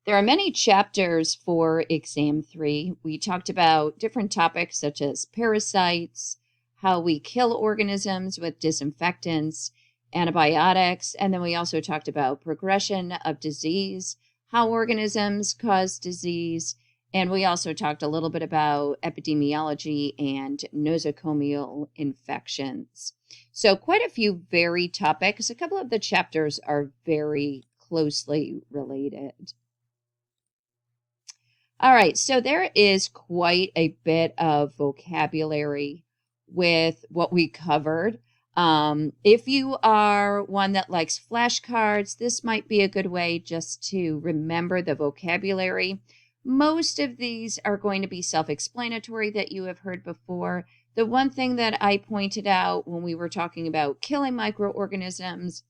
There are many chapters for exam 3. We talked about different topics such as parasites, how we kill organisms with disinfectants, antibiotics, and then we also talked about progression of disease, how organisms cause disease, and we also talked a little bit about epidemiology and nosocomial infections. So quite a few varied topics. A couple of the chapters are very closely related. All right, so there is quite a bit of vocabulary with what we covered. If you are one that likes flashcards, this might be a good way just to remember the vocabulary. Most of these are going to be self-explanatory that you have heard before. The one thing that I pointed out when we were talking about killing microorganisms,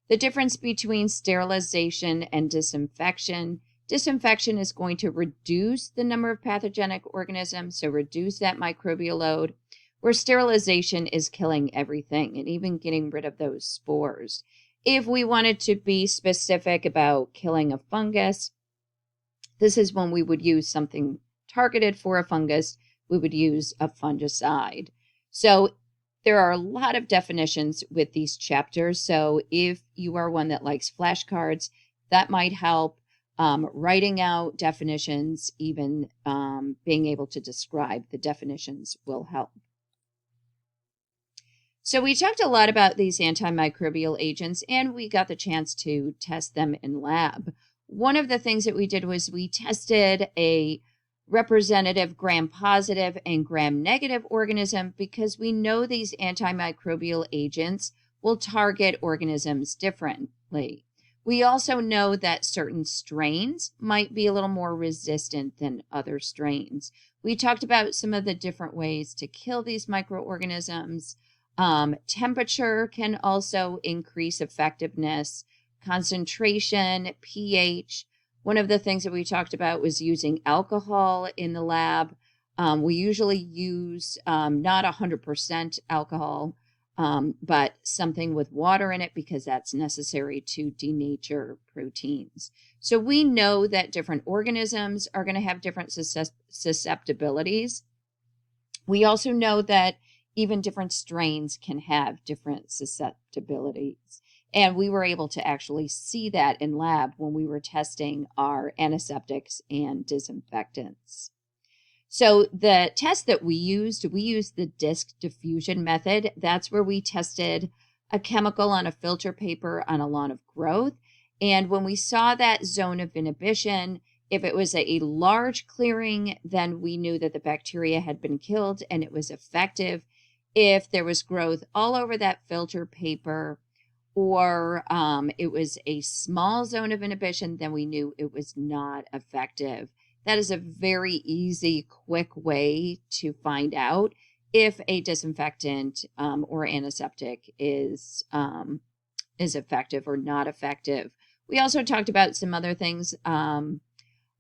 the difference between sterilization and disinfection. Disinfection is going to reduce the number of pathogenic organisms, so reduce that microbial load, where sterilization is killing everything and even getting rid of those spores. If we wanted to be specific about killing a fungus, this is when we would use something targeted for a fungus. We would use a fungicide. So there are a lot of definitions with these chapters. So if you are one that likes flashcards, that might help. Writing out definitions, even being able to describe the definitions will help. So we talked a lot about these antimicrobial agents, and we got the chance to test them in lab. One of the things that we did was we tested a representative gram-positive and gram-negative organism because we know these antimicrobial agents will target organisms differently. We also know that certain strains might be a little more resistant than other strains. We talked about some of the different ways to kill these microorganisms. Temperature can also increase effectiveness, concentration, pH. One of the things that we talked about was using alcohol in the lab. We usually use not 100% alcohol, but something with water in it because that's necessary to denature proteins. So we know that different organisms are going to have different susceptibilities. We also know that even different strains can have different susceptibilities. And we were able to actually see that in lab when we were testing our antiseptics and disinfectants. So the test that we used the disc diffusion method. That's where we tested a chemical on a filter paper on a lawn of growth. And when we saw that zone of inhibition, if it was a large clearing, then we knew that the bacteria had been killed and it was effective. If there was growth all over that filter paper, or it was a small zone of inhibition, then we knew it was not effective. That is a very easy, quick way to find out if a disinfectant or antiseptic is effective or not effective. We also talked about some other things,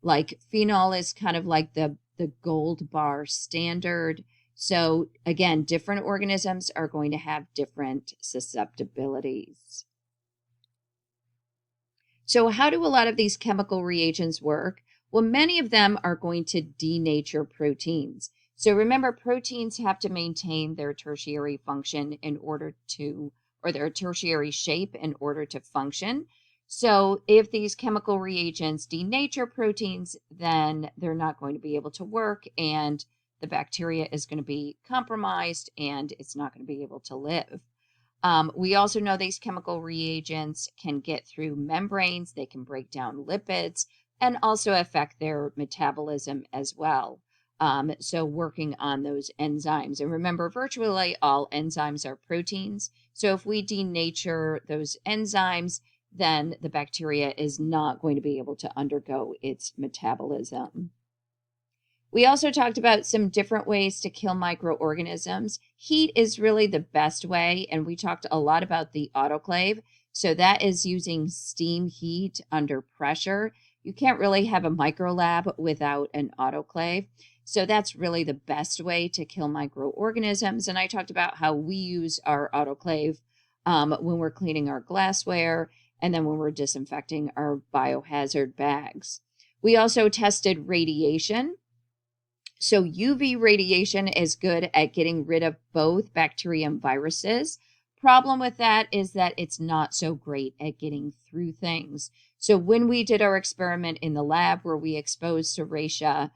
like phenol is kind of like the gold bar standard. So again, different organisms are going to have different susceptibilities. So how do a lot of these chemical reagents work? Well, many of them are going to denature proteins. So remember, proteins have to maintain their tertiary function in order to, or their tertiary shape in order to function. So if these chemical reagents denature proteins, then they're not going to be able to work, and the bacteria is going to be compromised and it's not going to be able to live. We also know these chemical reagents can get through membranes. They can break down lipids and also affect their metabolism as well. So working on those enzymes. And remember, virtually all enzymes are proteins. So if we denature those enzymes, then the bacteria is not going to be able to undergo its metabolism. We also talked about some different ways to kill microorganisms. Heat is really the best way, and we talked a lot about the autoclave. So that is using steam heat under pressure. You can't really have a microlab without an autoclave. So that's really the best way to kill microorganisms. And I talked about how we use our autoclave when we're cleaning our glassware and then when we're disinfecting our biohazard bags. We also tested radiation. So UV radiation is good at getting rid of both bacteria and viruses. Problem with that is that it's not so great at getting through things. So when we did our experiment in the lab where we exposed Serratia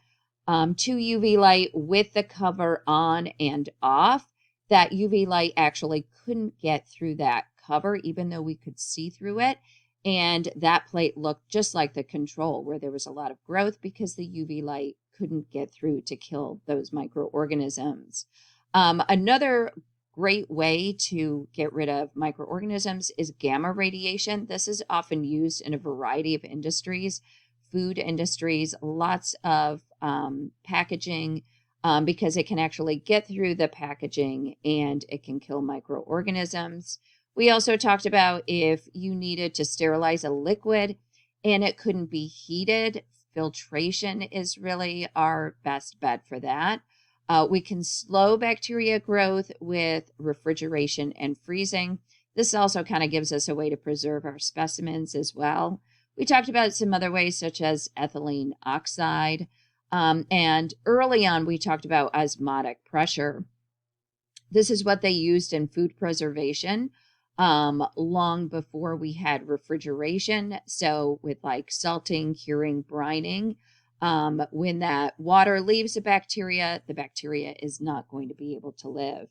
to UV light with the cover on and off, that UV light actually couldn't get through that cover, even though we could see through it. And that plate looked just like the control, where there was a lot of growth because the UV light couldn't get through to kill those microorganisms. Another great way to get rid of microorganisms is gamma radiation. This is often used in a variety of industries, food industries, lots of packaging, because it can actually get through the packaging and it can kill microorganisms. We also talked about if you needed to sterilize a liquid and it couldn't be heated, filtration is really our best bet for that. We can slow bacteria growth with refrigeration and freezing. This also kind of gives us a way to preserve our specimens as well. We talked about some other ways, such as ethylene oxide. And early on, we talked about osmotic pressure. This is what they used in food preservation long before we had refrigeration. So with like salting, curing, brining, when that water leaves the bacteria is not going to be able to live.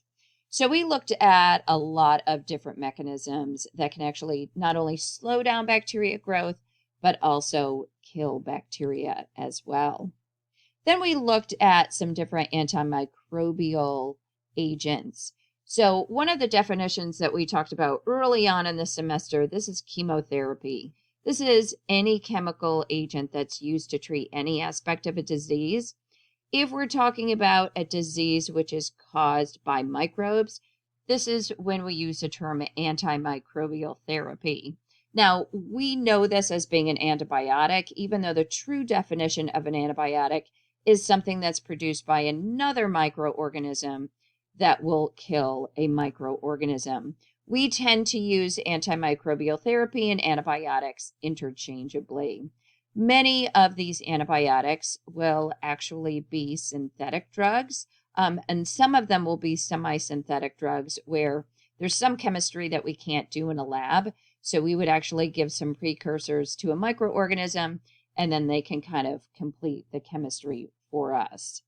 So we looked at a lot of different mechanisms that can actually not only slow down bacteria growth, but also kill bacteria as well. Then we looked at some different antimicrobial agents. So one of the definitions that we talked about early on in the semester, this is chemotherapy. This is any chemical agent that's used to treat any aspect of a disease. If we're talking about a disease which is caused by microbes, this is when we use the term antimicrobial therapy. Now, we know this as being an antibiotic, even though the true definition of an antibiotic is something that's produced by another microorganism that will kill a microorganism. We tend to use antimicrobial therapy and antibiotics interchangeably. Many of these antibiotics will actually be synthetic drugs, and some of them will be semi-synthetic drugs where there's some chemistry that we can't do in a lab. So we would actually give some precursors to a microorganism, and then they can kind of complete the chemistry for us.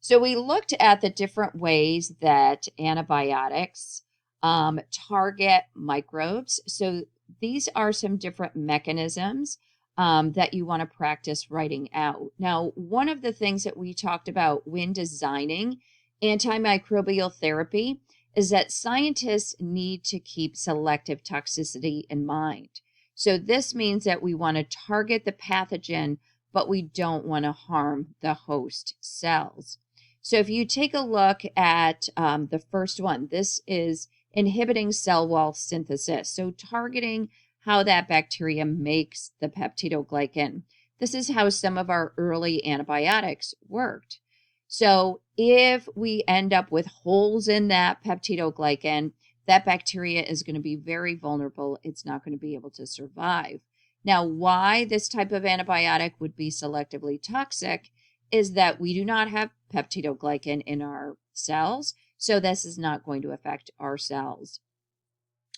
So we looked at the different ways that antibiotics target microbes. So these are some different mechanisms that you want to practice writing out. Now, one of the things that we talked about when designing antimicrobial therapy is that scientists need to keep selective toxicity in mind. So this means that we want to target the pathogen, but we don't want to harm the host cells. So if you take a look at the first one, this is inhibiting cell wall synthesis. So targeting how that bacteria makes the peptidoglycan. This is how some of our early antibiotics worked. So if we end up with holes in that peptidoglycan, that bacteria is going to be very vulnerable. It's not going to be able to survive. Now, why this type of antibiotic would be selectively toxic is that we do not have peptidoglycan in our cells, so this is not going to affect our cells.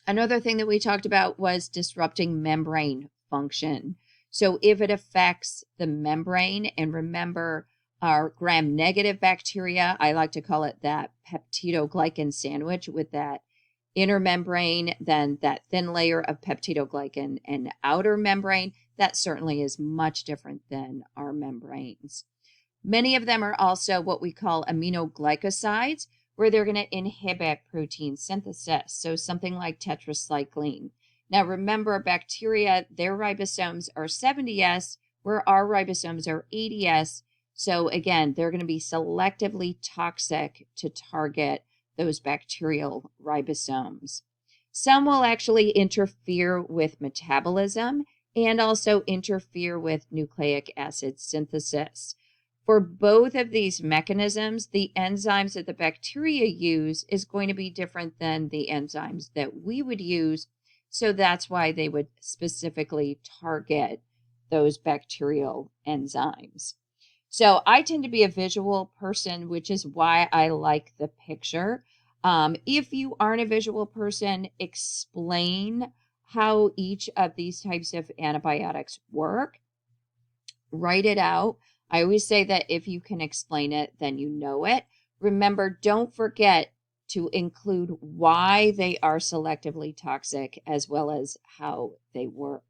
Another thing that we talked about was disrupting membrane function. So if it affects the membrane, and remember our gram-negative bacteria, I like to call it that peptidoglycan sandwich with that inner membrane, then that thin layer of peptidoglycan and outer membrane, that certainly is much different than our membranes. Many of them are also what we call aminoglycosides, where they're going to inhibit protein synthesis. So something like tetracycline. Now remember, bacteria, their ribosomes are 70S, where our ribosomes are 80S. So again, they're going to be selectively toxic to target those bacterial ribosomes. Some will actually interfere with metabolism and also interfere with nucleic acid synthesis. For both of these mechanisms, the enzymes that the bacteria use is going to be different than the enzymes that we would use. So that's why they would specifically target those bacterial enzymes. So I tend to be a visual person, which is why I like the picture. If you aren't a visual person, explain how each of these types of antibiotics work. Write it out. I always say that if you can explain it, then you know it. Remember, don't forget to include why they are selectively toxic as well as how they work.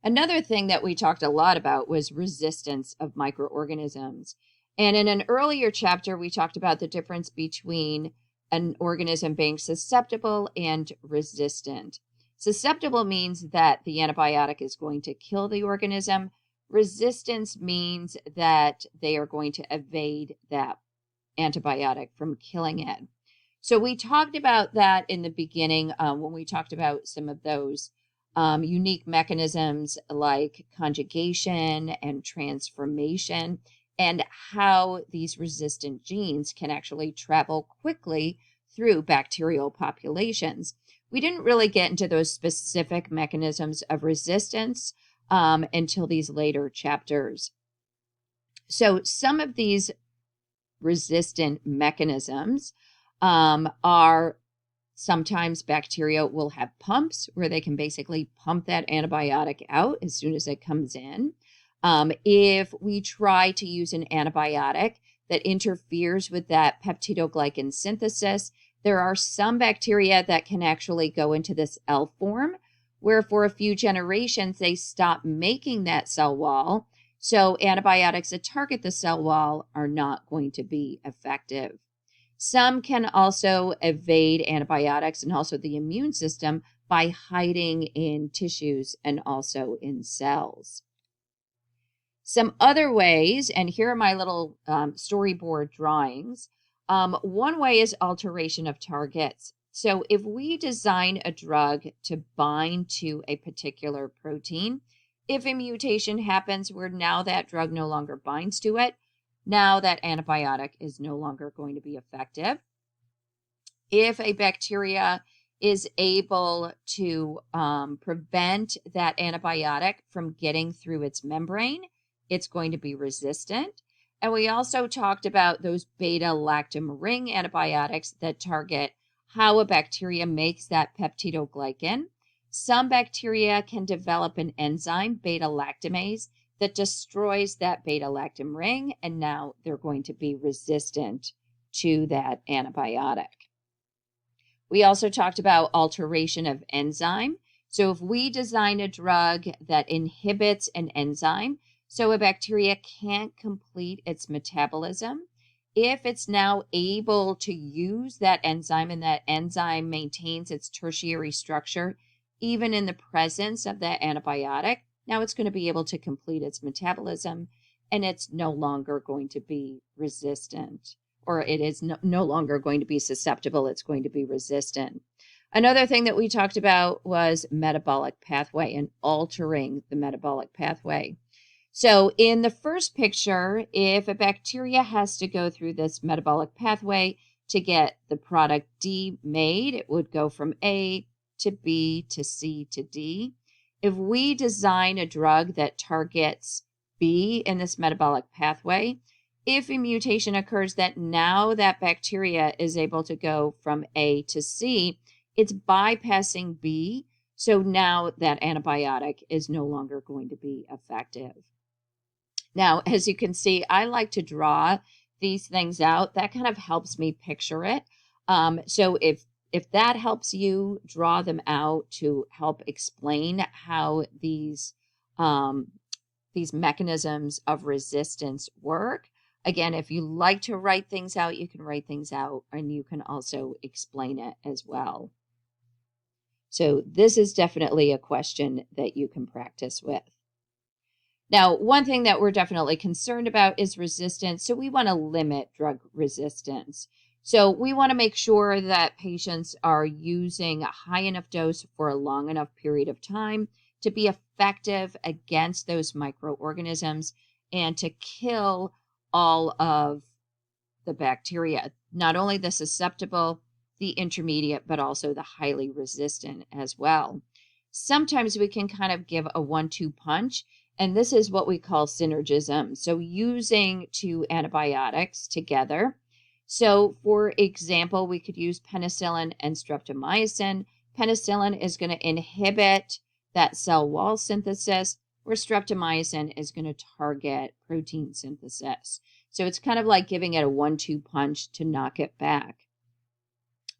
Another thing that we talked a lot about was resistance of microorganisms. And in an earlier chapter, we talked about the difference between an organism being susceptible and resistant. Susceptible means that the antibiotic is going to kill the organism. Resistance means that they are going to evade that antibiotic from killing it. So we talked about that in the beginning when we talked about some of those unique mechanisms like conjugation and transformation, and how these resistant genes can actually travel quickly through bacterial populations. We didn't really get into those specific mechanisms of resistance until these later chapters. So some of these resistant mechanisms are sometimes bacteria will have pumps where they can basically pump that antibiotic out as soon as it comes in. If we try to use an antibiotic that interferes with that peptidoglycan synthesis, there are some bacteria that can actually go into this L form, where for a few generations they stop making that cell wall. So antibiotics that target the cell wall are not going to be effective. Some can also evade antibiotics and also the immune system by hiding in tissues and also in cells. Some other ways, and here are my little storyboard drawings. One way is alteration of targets. So if we design a drug to bind to a particular protein, if a mutation happens where now that drug no longer binds to it, now that antibiotic is no longer going to be effective. If a bacteria is able to prevent that antibiotic from getting through its membrane, it's going to be resistant. And we also talked about those beta-lactam ring antibiotics that target how a bacteria makes that peptidoglycan. Some bacteria can develop an enzyme, beta-lactamase, that destroys that beta-lactam ring, and now they're going to be resistant to that antibiotic. We also talked about alteration of enzyme. So if we design a drug that inhibits an enzyme, so a bacteria can't complete its metabolism, if it's now able to use that enzyme and that enzyme maintains its tertiary structure, even in the presence of that antibiotic, now it's going to be able to complete its metabolism, and it's no longer going to be resistant, or it is no longer going to be susceptible. It's going to be resistant. Another thing that we talked about was metabolic pathway and altering the metabolic pathway. So in the first picture, if a bacteria has to go through this metabolic pathway to get the product D made, it would go from A to B to C to D. If we design a drug that targets B in this metabolic pathway, if a mutation occurs that now that bacteria is able to go from A to C, it's bypassing B. So now that antibiotic is no longer going to be effective. Now, as you can see, I like to draw these things out. That kind of helps me picture it. So if that helps you draw them out to help explain how these mechanisms of resistance work. Again, if you like to write things out, you can write things out, and you can also explain it as well. So this is definitely a question that you can practice with. Now, one thing that we're definitely concerned about is resistance. So we want to limit drug resistance. So we want to make sure that patients are using a high enough dose for a long enough period of time to be effective against those microorganisms and to kill all of the bacteria, not only the susceptible, the intermediate, but also the highly resistant as well. Sometimes we can kind of give a 1-2 punch, and this is what we call synergism. So using two antibiotics together. So for example, we could use penicillin and streptomycin. Penicillin is going to inhibit that cell wall synthesis, where streptomycin is going to target protein synthesis. So it's kind of like giving it a 1-2 punch to knock it back.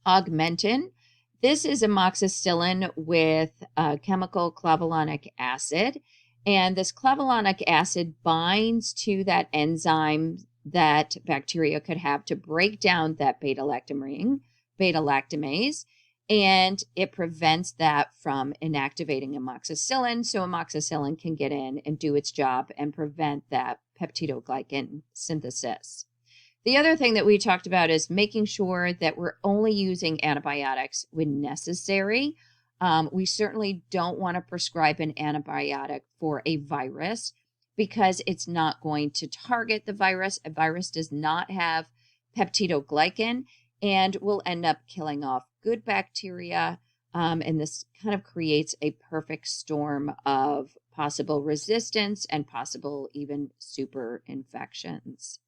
Augmentin. This is amoxicillin with chemical clavulanic acid. And this clavulanic acid binds to that enzyme that bacteria could have to break down that beta-lactamase, and it prevents that from inactivating amoxicillin, so amoxicillin can get in and do its job and prevent that peptidoglycan synthesis. The other thing that we talked about is making sure that we're only using antibiotics when necessary. We certainly don't want to prescribe an antibiotic for a virus because it's not going to target the virus. A virus does not have peptidoglycan and will end up killing off good bacteria. And this kind of creates a perfect storm of possible resistance and possible even super infections.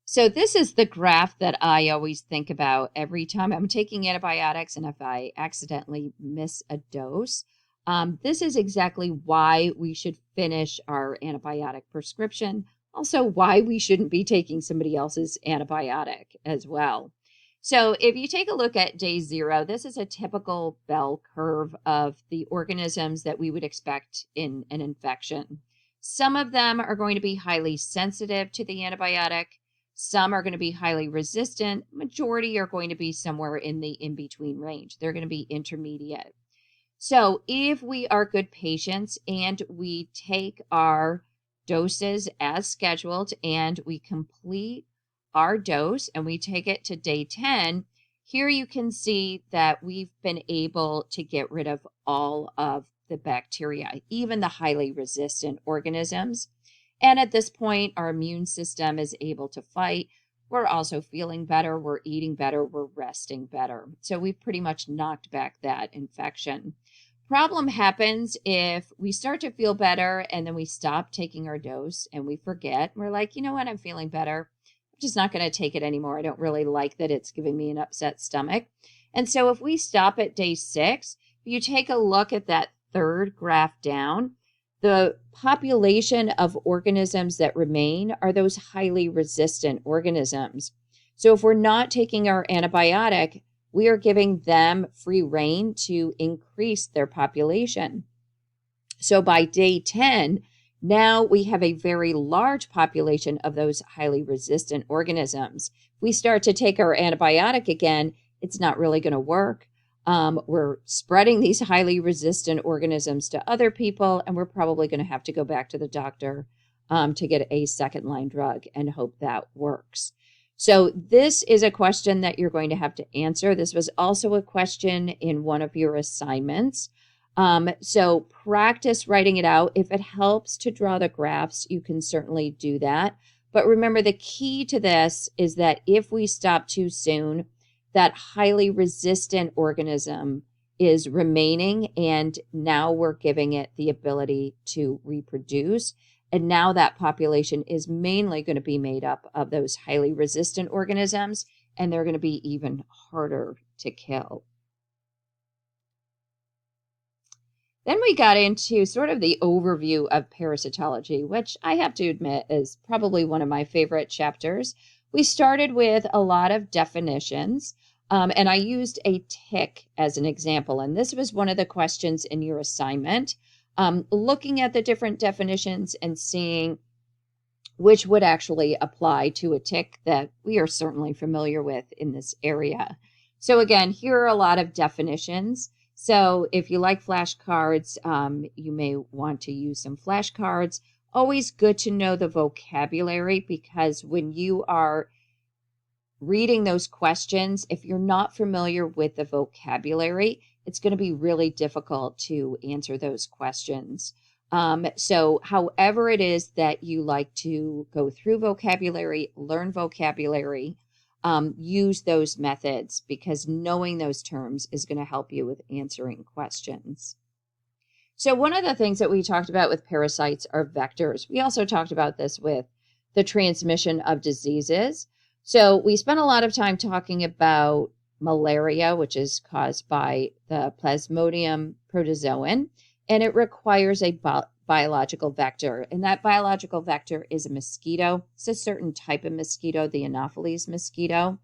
So this is the graph that I always think about every time I'm taking antibiotics and if I accidentally miss a dose. This is exactly why we should finish our antibiotic prescription. Also, why we shouldn't be taking somebody else's antibiotic as well. So if you take a look at day 0, this is a typical bell curve of the organisms that we would expect in an infection. Some of them are going to be highly sensitive to the antibiotic. Some are going to be highly resistant. Majority are going to be somewhere in the in-between range. They're going to be intermediate. So if we are good patients and we take our doses as scheduled and we complete our dose and we take it to day 10, here you can see that we've been able to get rid of all of the bacteria, even the highly resistant organisms. And at this point, our immune system is able to fight. We're also feeling better. We're eating better. We're resting better. So we've pretty much knocked back that infection. Problem happens if we start to feel better and then we stop taking our dose and we forget. We're like, you know what? I'm feeling better. I'm just not going to take it anymore. I don't really like that it's giving me an upset stomach. And so if we stop at day 6, if you take a look at that third graph down, the population of organisms that remain are those highly resistant organisms. So if we're not taking our antibiotic, we are giving them free rein to increase their population. So by day 10, now we have a very large population of those highly resistant organisms. If we start to take our antibiotic again, it's not really going to work. We're spreading these highly resistant organisms to other people, and we're probably going to have to go back to the doctor to get a second-line drug and hope that works. So this is a question that you're going to have to answer. This was also a question in one of your assignments. So practice writing it out. If it helps to draw the graphs, you can certainly do that. But remember, the key to this is that if we stop too soon, that highly resistant organism is remaining, and now we're giving it the ability to reproduce. And now that population is mainly going to be made up of those highly resistant organisms, and they're going to be even harder to kill. Then we got into sort of the overview of parasitology, which I have to admit is probably one of my favorite chapters. We started with a lot of definitions, and I used a tick as an example. And this was one of the questions in your assignment, looking at the different definitions and seeing which would actually apply to a tick that we are certainly familiar with in this area. So again, here are a lot of definitions. So if you like flashcards, you may want to use some flashcards. Always good to know the vocabulary, because when you are reading those questions, if you're not familiar with the vocabulary, it's going to be really difficult to answer those questions. So however it is that you like to go through vocabulary, learn vocabulary, use those methods, because knowing those terms is going to help you with answering questions. So one of the things that we talked about with parasites are vectors. We also talked about this with the transmission of diseases. So we spent a lot of time talking about malaria, which is caused by the Plasmodium protozoan, and it requires a biological vector. And that biological vector is a mosquito. It's a certain type of mosquito, the Anopheles mosquito.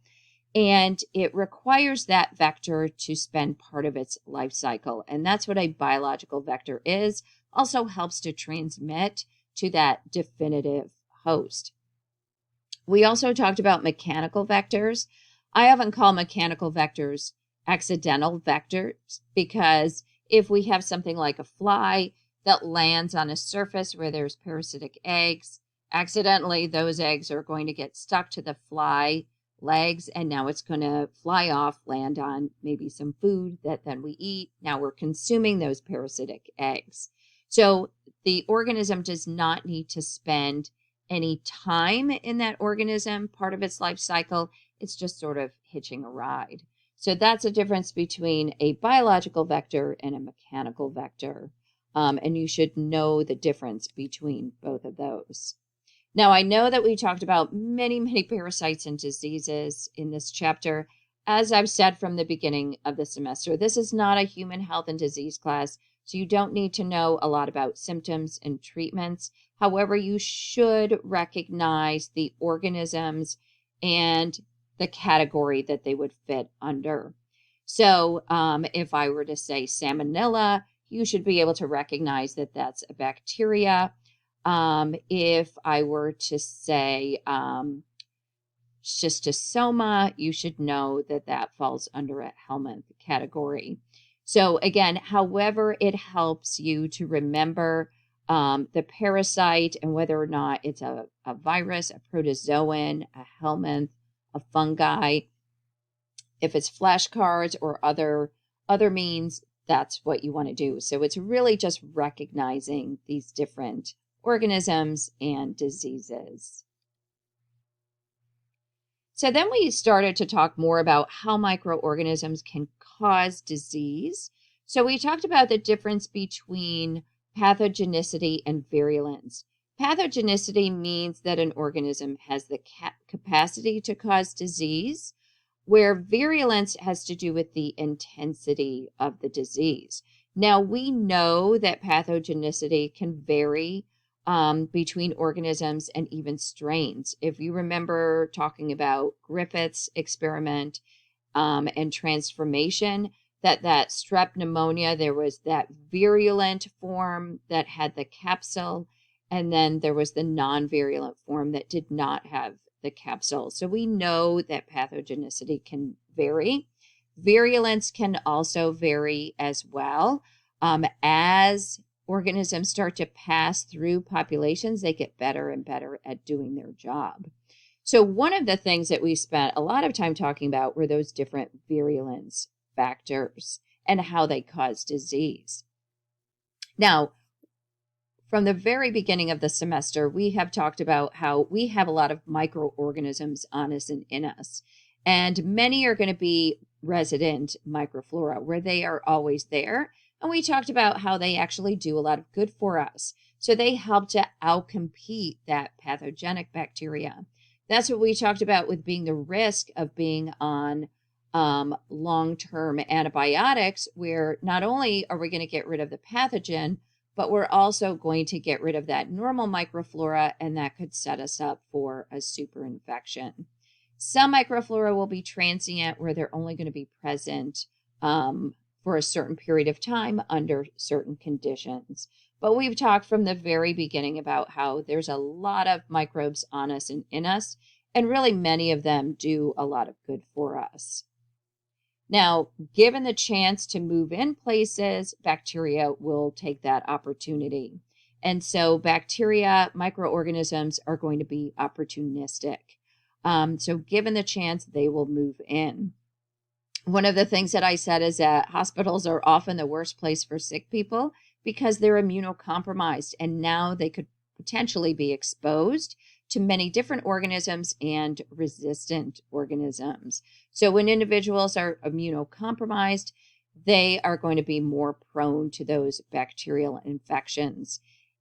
And it requires that vector to spend part of its life cycle. And that's what a biological vector is. Also helps to transmit to that definitive host. We also talked about mechanical vectors. I often call mechanical vectors accidental vectors, because if we have something like a fly that lands on a surface where there's parasitic eggs, accidentally those eggs are going to get stuck to the fly legs, and now it's going to fly off, land on maybe some food that then we eat. Now we're consuming those parasitic eggs. So the organism does not need to spend any time in that organism, part of its life cycle. It's just sort of hitching a ride. So that's a difference between a biological vector and a mechanical vector. And you should know the difference between both of those. Now, I know that we talked about many parasites and diseases in this chapter. As I've said from the beginning of the semester, this is not a human health and disease class, so you don't need to know a lot about symptoms and treatments. However, you should recognize the organisms and the category that they would fit under. So if I were to say salmonella, you should be able to recognize that that's a bacteria. If I were to say schistosoma, you should know that that falls under a Helminth category. So again, however it helps you to remember the parasite and whether or not it's a virus, a protozoan, a Helminth, a fungi, if it's flashcards or other means, that's what you want to do. So it's really just recognizing these different organisms and diseases. So then we started to talk more about how microorganisms can cause disease. So we talked about the difference between pathogenicity and virulence. Pathogenicity means that an organism has the capacity to cause disease, where virulence has to do with the intensity of the disease. Now, we know that pathogenicity can vary between organisms and even strains. If you remember talking about Griffith's experiment and transformation, that strep pneumonia, there was that virulent form that had the capsule, and then there was the non-virulent form that did not have the capsule. So we know that pathogenicity can vary. Virulence can also vary as well. As organisms start to pass through populations, they get better and better at doing their job. So one of the things that we spent a lot of time talking about were those different virulence factors and how they cause disease. Now, from the very beginning of the semester, we have talked about how we have a lot of microorganisms on us and in us, and many are going to be resident microflora, where they are always there. And we talked about how they actually do a lot of good for us. So they help to outcompete that pathogenic bacteria. That's what we talked about with being the risk of being on long-term antibiotics, where not only are we going to get rid of the pathogen, but we're also going to get rid of that normal microflora, and that could set us up for a superinfection. Some microflora will be transient, where they're only going to be present for a certain period of time under certain conditions. But we've talked from the very beginning about how there's a lot of microbes on us and in us, and really many of them do a lot of good for us. Now, given the chance to move in places, bacteria will take that opportunity. And so bacteria, microorganisms are going to be opportunistic. So given the chance, they will move in. One of the things that I said is that hospitals are often the worst place for sick people because they're immunocompromised, and now they could potentially be exposed to many different organisms and resistant organisms. So when individuals are immunocompromised, they are going to be more prone to those bacterial infections.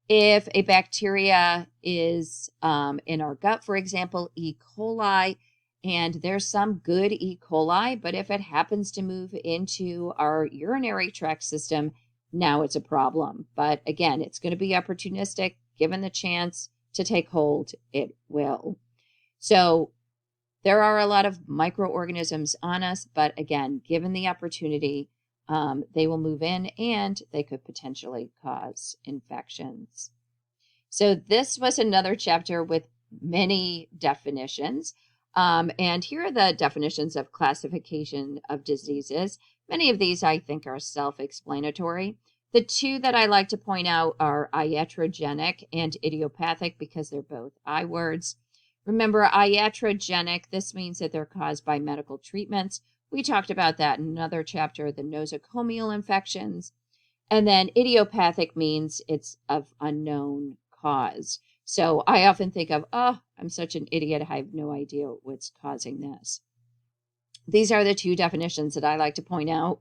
If a bacteria is in our gut, for example, E. coli, and there's some good E. coli, but if it happens to move into our urinary tract system, now it's a problem. But again, it's going to be opportunistic. Given the chance to take hold, it will. So there are a lot of microorganisms on us, but again, given the opportunity, they will move in and they could potentially cause infections. So this was another chapter with many definitions. And here are the definitions of classification of diseases. Many of these I think are self-explanatory. The two that I like to point out are iatrogenic and idiopathic because they're both I words. Remember, iatrogenic, this means that they're caused by medical treatments. We talked about that in another chapter, the nosocomial infections. And then idiopathic means it's of unknown cause. So I often think of, oh, I'm such an idiot. I have no idea what's causing this. These are the two definitions that I like to point out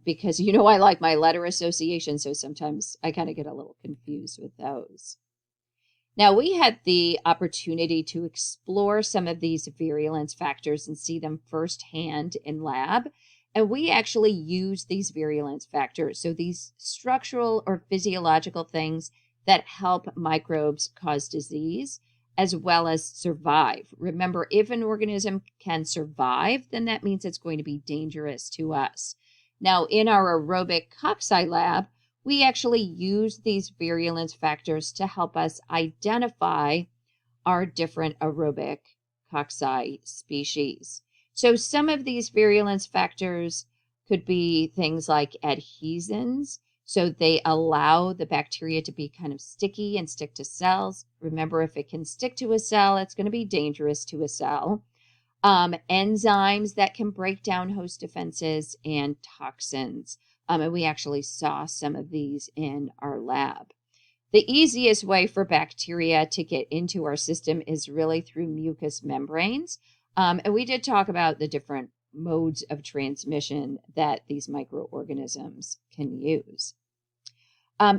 because, I like my letter association. So sometimes I kind of get a little confused with those. Now, we had the opportunity to explore some of these virulence factors and see them firsthand in lab. And we actually use these virulence factors. So these structural or physiological things that help microbes cause disease as well as survive. Remember, if an organism can survive, then that means it's going to be dangerous to us. Now, in our aerobic cocci lab, we actually use these virulence factors to help us identify our different aerobic cocci species. So some of these virulence factors could be things like adhesins. So they allow the bacteria to be kind of sticky and stick to cells. Remember, if it can stick to a cell, it's going to be dangerous to a cell. Enzymes that can break down host defenses and toxins. And we actually saw some of these in our lab. The easiest way for bacteria to get into our system is really through mucous membranes. And we did talk about the different modes of transmission that these microorganisms can use.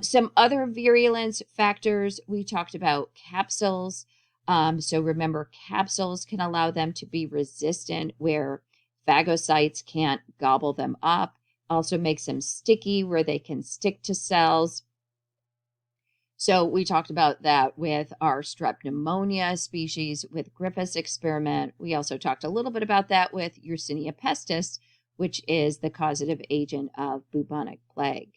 Some other virulence factors, we talked about capsules. So remember, capsules can allow them to be resistant where phagocytes can't gobble them up. Also makes them sticky where they can stick to cells. So we talked about that with our strep pneumonia species with Grippus experiment. We also talked a little bit about that with Yersinia pestis, which is the causative agent of bubonic plague.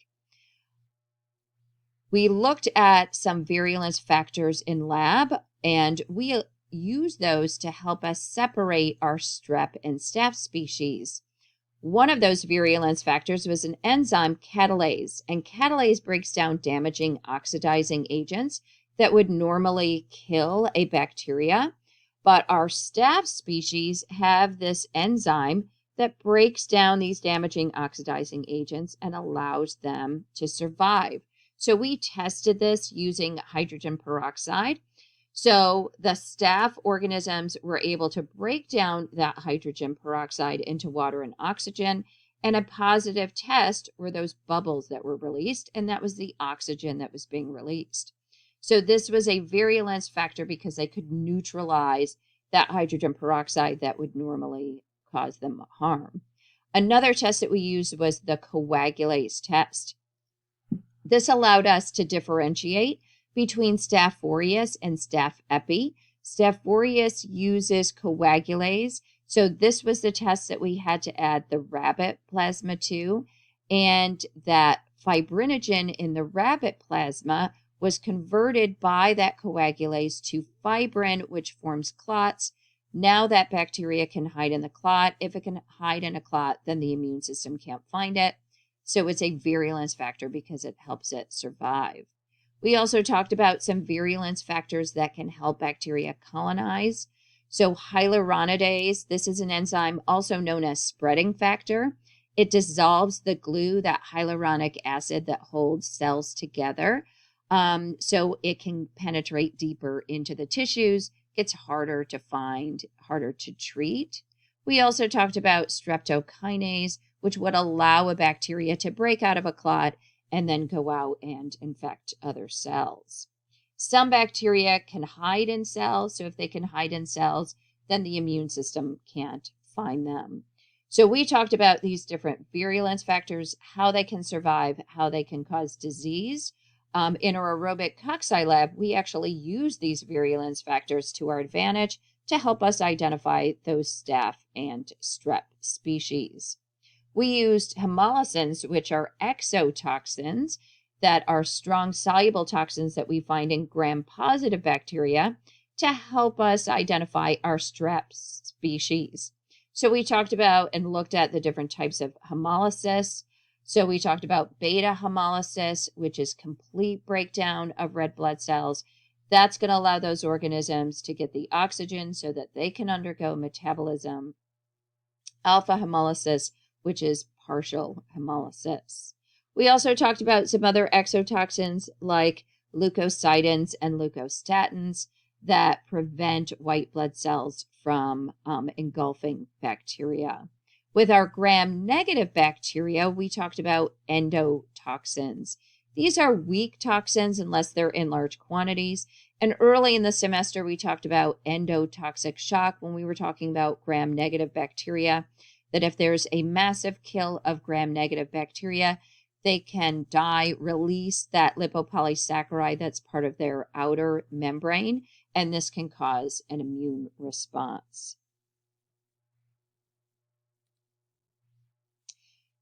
We looked at some virulence factors in lab, and we use those to help us separate our strep and staph species. One of those virulence factors was an enzyme, catalase, and catalase breaks down damaging oxidizing agents that would normally kill a bacteria. But our staph species have this enzyme that breaks down these damaging oxidizing agents and allows them to survive. So we tested this using hydrogen peroxide. So the staph organisms were able to break down that hydrogen peroxide into water and oxygen. And a positive test were those bubbles that were released, and that was the oxygen that was being released. So this was a virulence factor because they could neutralize that hydrogen peroxide that would normally cause them harm. Another test that we used was the coagulase test. This allowed us to differentiate between Staph aureus and Staph epi. Staph aureus uses coagulase. So this was the test that we had to add the rabbit plasma to, and that fibrinogen in the rabbit plasma was converted by that coagulase to fibrin, which forms clots. Now that bacteria can hide in the clot. If it can hide in a clot, then the immune system can't find it. So it's a virulence factor because it helps it survive. We also talked about some virulence factors that can help bacteria colonize. So hyaluronidase, this is an enzyme also known as spreading factor. It dissolves the glue, that hyaluronic acid that holds cells together. So it can penetrate deeper into the tissues, gets harder to find, harder to treat. We also talked about streptokinase, which would allow a bacteria to break out of a clot and then go out and infect other cells. Some bacteria can hide in cells. So if they can hide in cells, then the immune system can't find them. So we talked about these different virulence factors, how they can survive, how they can cause disease. In our aerobic cocci lab, we actually use these virulence factors to our advantage to help us identify those staph and strep species. We used hemolysins, which are exotoxins that are strong soluble toxins that we find in gram-positive bacteria to help us identify our strep species. So we talked about and looked at the different types of hemolysis. So we talked about beta hemolysis, which is complete breakdown of red blood cells. That's going to allow those organisms to get the oxygen so that they can undergo metabolism. Alpha hemolysis, which is partial hemolysis. We also talked about some other exotoxins like leukocidins and leukostatins that prevent white blood cells from engulfing bacteria. With our gram-negative bacteria, we talked about endotoxins. These are weak toxins unless they're in large quantities. And early in the semester, we talked about endotoxic shock when we were talking about gram-negative bacteria, that if there's a massive kill of gram-negative bacteria, they can die, release that lipopolysaccharide that's part of their outer membrane, and this can cause an immune response.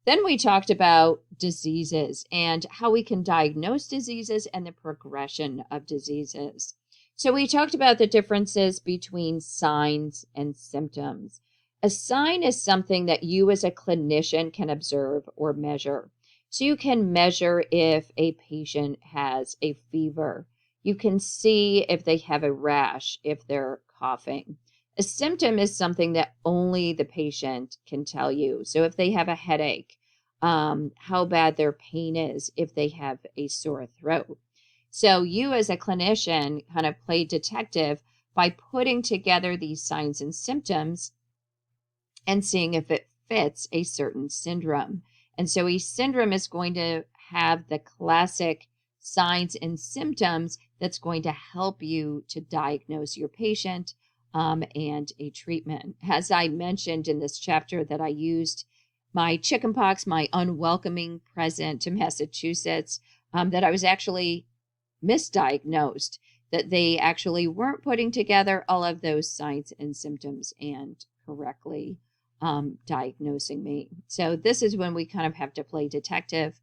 Then we talked about diseases and how we can diagnose diseases and the progression of diseases. So we talked about the differences between signs and symptoms. A sign is something that you as a clinician can observe or measure. So you can measure if a patient has a fever. You can see if they have a rash, if they're coughing. A symptom is something that only the patient can tell you. So if they have a headache, how bad their pain is, if they have a sore throat. So you as a clinician kind of play detective by putting together these signs and symptoms and seeing if it fits a certain syndrome. And so each syndrome is going to have the classic signs and symptoms that's going to help you to diagnose your patient and a treatment. As I mentioned in this chapter that I used my chickenpox, my unwelcoming present to Massachusetts, that I was actually misdiagnosed, that they actually weren't putting together all of those signs and symptoms and correctly diagnosing me. So this is when we kind of have to play detective,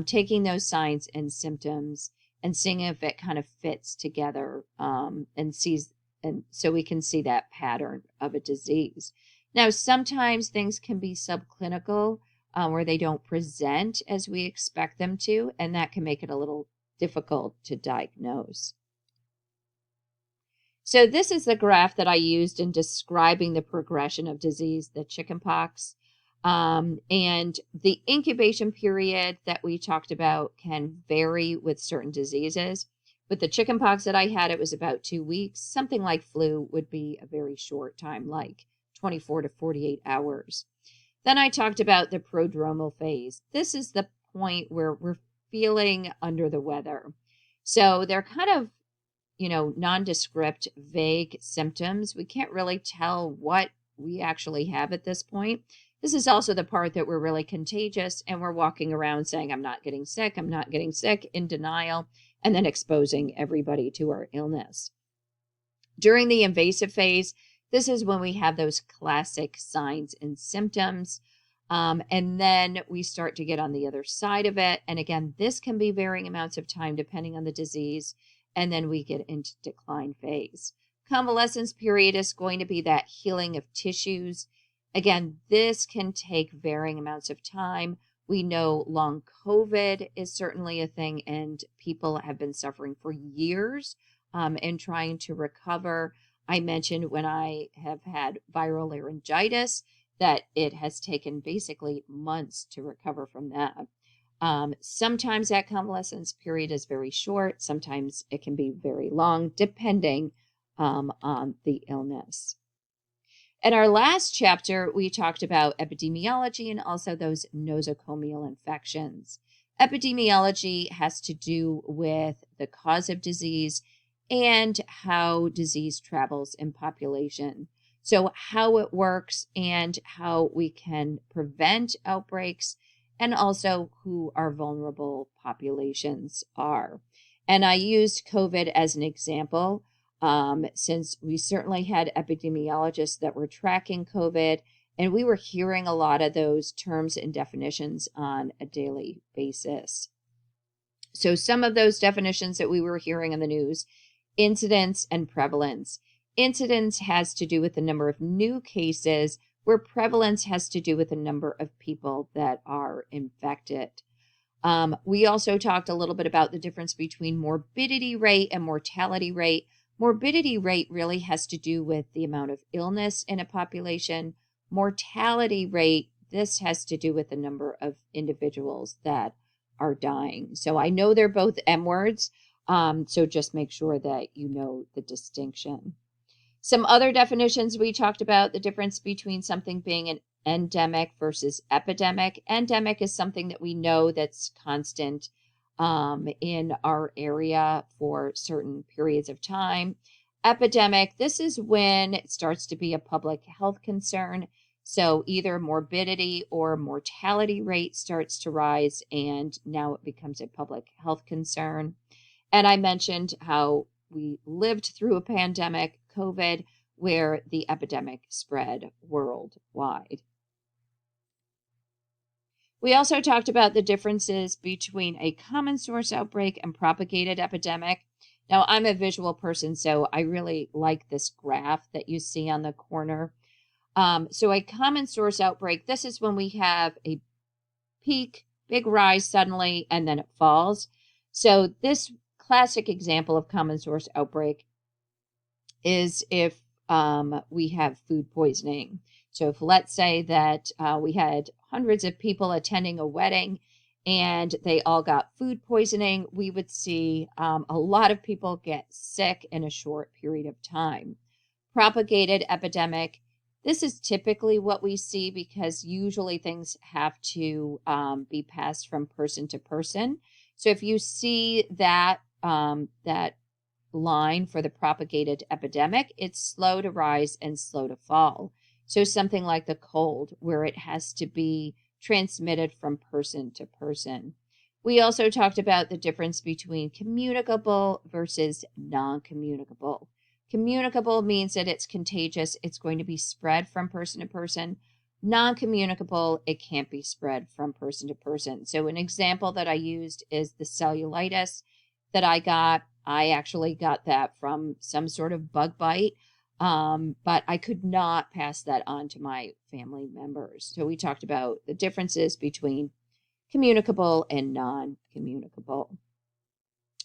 taking those signs and symptoms and seeing if it kind of fits together and so we can see that pattern of a disease. Now, sometimes things can be subclinical where they don't present as we expect them to, and that can make it a little difficult to diagnose. So this is the graph that I used in describing the progression of disease, the chickenpox. And the incubation period that we talked about can vary with certain diseases. With the chickenpox that I had, it was about 2 weeks. Something like flu would be a very short time, like 24 to 48 hours. Then I talked about the prodromal phase. This is the point where we're feeling under the weather. So they're kind of, nondescript, vague symptoms. We can't really tell what we actually have at this point. This is also the part that we're really contagious and we're walking around saying, I'm not getting sick, in denial, and then exposing everybody to our illness. During the invasive phase, this is when we have those classic signs and symptoms. And then we start to get on the other side of it. And again, this can be varying amounts of time depending on the disease. And then we get into decline phase. Convalescence period is going to be that healing of tissues. Again, this can take varying amounts of time. We know long COVID is certainly a thing, and people have been suffering for years and trying to recover. I mentioned when I have had viral laryngitis that it has taken basically months to recover from that. Sometimes that convalescence period is very short. Sometimes it can be very long, depending on the illness. In our last chapter, we talked about epidemiology and also those nosocomial infections. Epidemiology has to do with the cause of disease and how disease travels in population. So, how it works and how we can prevent outbreaks, and also who our vulnerable populations are. And I used COVID as an example since we certainly had epidemiologists that were tracking COVID, and we were hearing a lot of those terms and definitions on a daily basis. So, some of those definitions that we were hearing in the news: incidence and prevalence. Incidence has to do with the number of new cases, where prevalence has to do with the number of people that are infected. We also talked a little bit about the difference between morbidity rate and mortality rate. Morbidity rate really has to do with the amount of illness in a population. Mortality rate, this has to do with the number of individuals that are dying. So I know they're both M words, so just make sure that you know the distinction. Some other definitions we talked about: the difference between something being an endemic versus epidemic. Endemic is something that we know that's constant in our area for certain periods of time. Epidemic, this is when it starts to be a public health concern. So either morbidity or mortality rate starts to rise, and now it becomes a public health concern. And I mentioned how we lived through a pandemic, COVID, where the epidemic spread worldwide. We also talked about the differences between a common source outbreak and propagated epidemic. Now, I'm a visual person, so I really like this graph that you see on the corner. So a common source outbreak, this is when we have a peak, big rise suddenly, and then it falls. So this classic example of common source outbreak is if we have food poisoning. So if, let's say that we had hundreds of people attending a wedding and they all got food poisoning, we would see a lot of people get sick in a short period of time. Propagated epidemic, this is typically what we see because usually things have to be passed from person to person. So if you see that that line for the propagated epidemic, it's slow to rise and slow to fall. So something like the cold, where it has to be transmitted from person to person. We also talked about the difference between communicable versus non-communicable. Communicable means that it's contagious, it's going to be spread from person to person. Non-communicable, it can't be spread from person to person. So an example that I used is the cellulitis that I got. I actually got that from some sort of bug bite, but I could not pass that on to my family members. So we talked about the differences between communicable and non-communicable.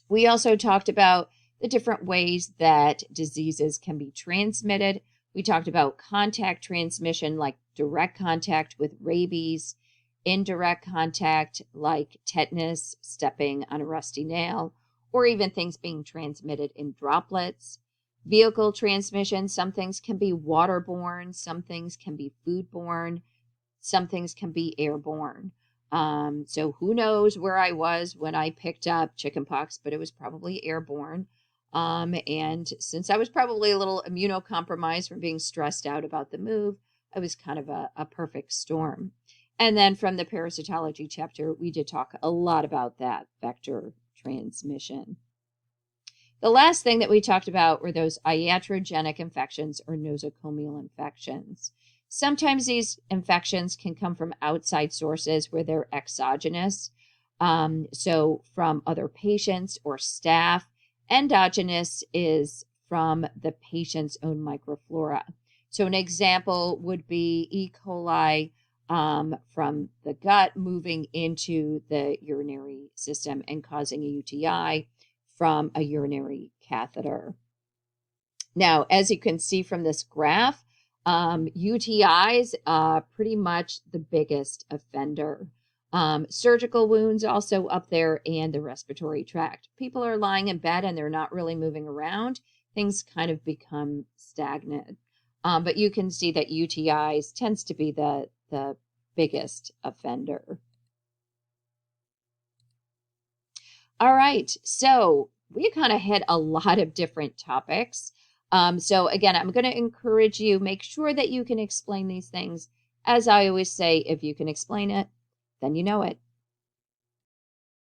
We also talked about the different ways that diseases can be transmitted. We talked about contact transmission, like direct contact with rabies, indirect contact, like tetanus, stepping on a rusty nail, or even things being transmitted in droplets. Vehicle transmission, some things can be waterborne, some things can be foodborne, some things can be airborne. So who knows where I was when I picked up chickenpox, but it was probably airborne. And since I was probably a little immunocompromised from being stressed out about the move, I was kind of a perfect storm. And then from the parasitology chapter, we did talk a lot about that vector transmission. The last thing that we talked about were those iatrogenic infections or nosocomial infections. Sometimes these infections can come from outside sources where they're exogenous, so from other patients or staff. Endogenous is from the patient's own microflora. So an example would be E. coli from the gut moving into the urinary system and causing a UTI from a urinary catheter. Now, as you can see from this graph, UTIs are pretty much the biggest offender. Surgical wounds also up there, and the respiratory tract. People are lying in bed and they're not really moving around. Things kind of become stagnant. But you can see that UTIs tends to be the biggest offender. All right, so we kind of hit a lot of different topics. So again, I'm going to encourage you, make sure that you can explain these things. As I always say, if you can explain it, then you know it.